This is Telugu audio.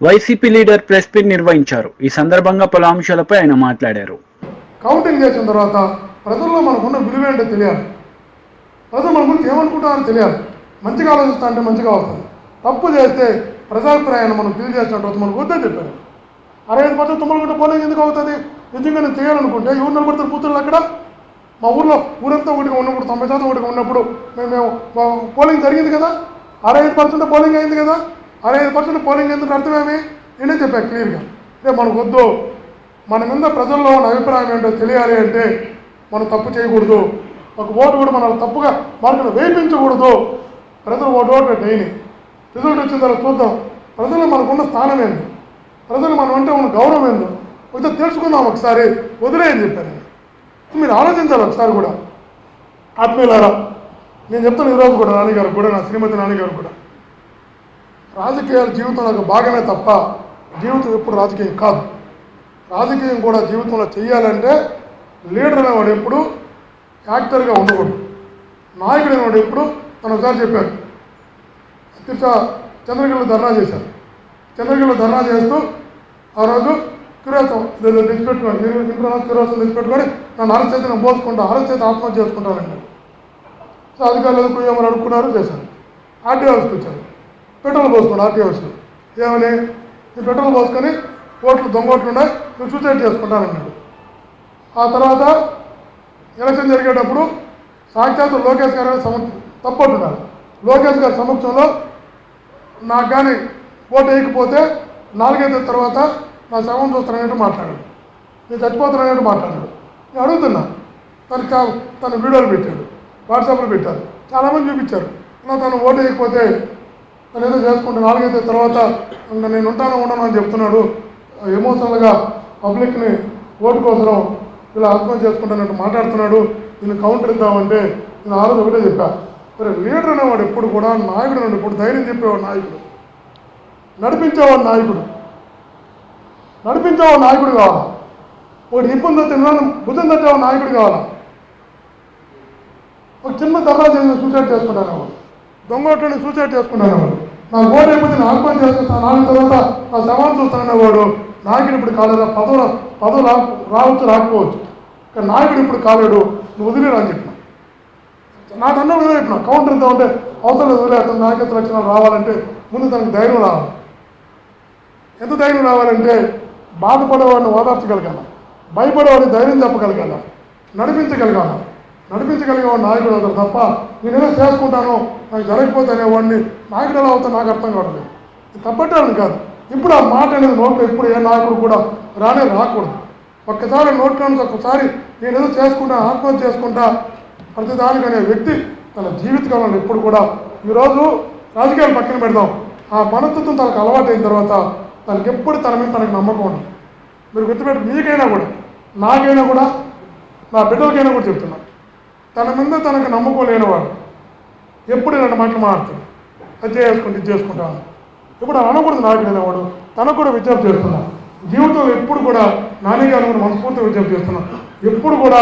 వైసీపీ లీడర్ ప్రెస్ మీట్ నిర్వహించారు. ఈ సందర్భంగా పలు అంశాలపై ఆయన మాట్లాడారు. కౌంటింగ్ చేసిన తర్వాత ప్రజల్లో మనకున్న విలువ ఏంటో తెలియాలి. ప్రజలు మన గురించి ఏమనుకుంటారని తెలియాలి. మంచిగా ఆలోచిస్తా అంటే మంచిగా వస్తుంది. తప్పు చేస్తే ప్రజాభిప్రాయాన్ని మనం ఫీల్ చేసినట్టు మనకు వద్దని చెప్పారు. 65% తుమ్మలగుంట పోలింగ్ ఎందుకు అవుతుంది? నిజంగా నేను చేయాలనుకుంటే ఎవరు నిలబడతారు కూతుళ్ళు అక్కడ? మా ఊర్లో ఊరంతా ఒకటిగా ఉన్నప్పుడు 90% ఒకటిగా ఉన్నప్పుడు మేము పోలింగ్ జరిగింది కదా. 65% పోలింగ్ అయింది కదా. 65% పోలింగ్ ఎందుకు అర్థమేమి? నేనే చెప్పాను క్లియర్గా. అంటే మనకు వద్దు, మన మీద ప్రజల్లో ఉన్న అభిప్రాయం ఏంటో తెలియాలి అంటే మనం తప్పు చేయకూడదు. ఒక ఓటు కూడా మనం తప్పుగా మార్కులు వేయించకూడదు. ప్రజలు ఓటు డైలీ రిజల్ట్ వచ్చిన తర్వాత చూద్దాం ప్రజలు మనకున్న స్థానం ఏంది, ప్రజలు మనం అంటే ఉన్న గౌరవం ఏందో కొంచెం తెలుసుకుందాం ఒకసారి, వదిలేయని చెప్పారు. మీరు ఆలోచించాలి ఒకసారి కూడా. ఆత్మీయులారా, నేను చెప్తాను ఈరోజు కూడా నాన్నగారు కూడా, నా శ్రీమతి నాన్నగారు కూడా, రాజకీయాలు జీవితంలో ఒక భాగమే తప్ప జీవితం ఎప్పుడు రాజకీయం కాదు. రాజకీయం కూడా జీవితంలో చెయ్యాలంటే లీడర్ అనేవాడు ఎప్పుడు యాక్టర్గా ఉండకూడదు. నాయకుడు అనేవాడు ఎప్పుడు తను ఒకసారి చెప్పారు. చంద్రగిరిలో ధర్నా చేశారు. చంద్రగిరిలో ధర్నా చేస్తూ ఆ రోజు కిరోసం తెచ్చిపెట్టుకోండి, మీరు ఇంట్లో కిరోసం తెచ్చిపెట్టుకొని నన్ను అరెస్ట్ నేను మోసుకుంటా, అరెస్ట్ అయితే ఆత్మహత్య చేసుకుంటానండి. సో అధికారులు కుయ్యమని అడుక్కున్నారు, చేశారు. ఆర్టీఓ హౌస్కి వచ్చారు. పెట్రోల్ పోసుకోండి ఆర్టీఓ హౌస్లో. ఏమని? ఈ పెట్రోల్ పోసుకొని ఓట్లు దొంగ ఓట్లు ఉన్నాయి, నువ్వు సూసైడ్ చేసుకుంటానన్నాడు. ఆ తర్వాత ఎలక్షన్ జరిగేటప్పుడు సాక్షాత్ లోకేష్ గారు తప్పట్టున్నారు. లోకేష్ గారి సమక్షంలో నాకు కానీ ఓటు వేయకపోతే 4 ఏళ్ళ తర్వాత నా శవం చూస్తానన్నట్టు మాట్లాడాడు. నేను చచ్చిపోతానన్నట్టు మాట్లాడాడు. నేను అడుగుతున్నా, తను వీడియోలు పెట్టాడు, వాట్సాప్లో పెట్టారు, చాలామంది చూపించారు. తను ఓటు వేయకపోతే తను ఏదో చేసుకుంటే 4 ఏళ్ళ తర్వాత ఇంకా నేను ఉండను అని చెప్తున్నాడు. ఎమోషనల్గా పబ్లిక్ని ఓటు కోసం ఇలా ఆత్మహత్య చేసుకుంటానట్టు మాట్లాడుతున్నాడు. నేను కౌంటర్ ఇద్దామంటే నేను ఆ రోజు ఒకటే చెప్పా, మరి లీడర్ అనేవాడు ఎప్పుడు కూడా నాయకుడు అనేవాడు ఎప్పుడు ధైర్యం చెప్పేవాడు నాయకుడు, నడిపించేవాడు నాయకుడు, నడిపించేవాడు నాయకుడు కావాలా. ఒకటి ఇబ్బంది తిన్నాను బుద్ధం తట్టేవాడు నాయకుడు కావాలా. ఒక చిన్న ధర్నా చేసి సూసైడ్ చేసుకుంటాను, దొంగోట్లని సూసైడ్ చేసుకుంటాను, నా ఓటు అయిపోతే నేను ఆత్మహత్య చేసుకుంటాను, 4 తర్వాత నా శవాన్ని చూస్తాననేవాడు నాయకుడు ఇప్పుడు కాలేదా. పదవులు రావచ్చు రాకపోవచ్చు, కానీ నాయకుడు ఇప్పుడు కాలేడు, నువ్వు వదిలేడు అని చెప్పిన. నాకు అన్న విధంగా చెప్పిన కౌంటర్ ఇద్దామంటే అవసరం వదిలేస్తాను. నాయకత్వ లక్షణాలు రావాలంటే ముందు తనకు ధైర్యం రావాలి. ఎంత ధైర్యం రావాలంటే బాధపడేవాడిని ఓదార్చగలగాల, భయపడేవాడిని ధైర్యం చెప్పగలగాల, నడిపించగలిగేవాడు నాయకుడు అవుతాడు తప్ప నేనేదో చేసుకుంటాను నాకు జరగకపోతే అనేవాడిని నాయకుడు ఎలా అవుతాను నాకు అర్థం కావట్లేదు. తప్పట్టాలని కాదు. ఇప్పుడు ఆ మాట అనేది నోట్లో ఎప్పుడు ఏ నాయకుడు కూడా రాకూడదు. ఒక్కసారి నోట్లో ఒక్కసారి నేనేదో చేసుకుంటా, ఆత్మహత్య చేసుకుంటా ప్రతిదానికి అనే వ్యక్తి తన జీవితకాలంలో ఎప్పుడు కూడా, ఈరోజు రాజకీయాలు పక్కన పెడదాం, ఆ మనస్తత్వం తనకు అలవాటు అయిన తర్వాత తనకి ఎప్పుడు తన మీద తనకు నమ్మకం ఉండదు. మీరు గుర్తుపెట్టి మీకైనా కూడా, నాకైనా కూడా, నా బిడ్డలకైనా కూడా చెప్తున్నా, తన మీద తనకు నమ్మకం లేనివాడు ఎప్పుడు ఇలాంటి మాటలు మాట్లాడుతాడు. అది ఇది చేసుకుంటాను ఇప్పుడు అనకూడదు. నాయకుడు అనేవాడు తనకు కూడా విజ్ఞప్తి చేస్తున్నా, జీవితంలో ఎప్పుడు కూడా నాన్నగారు కూడా మనస్ఫూర్తిగా విజ్ఞప్తి చేస్తున్నా, ఎప్పుడు కూడా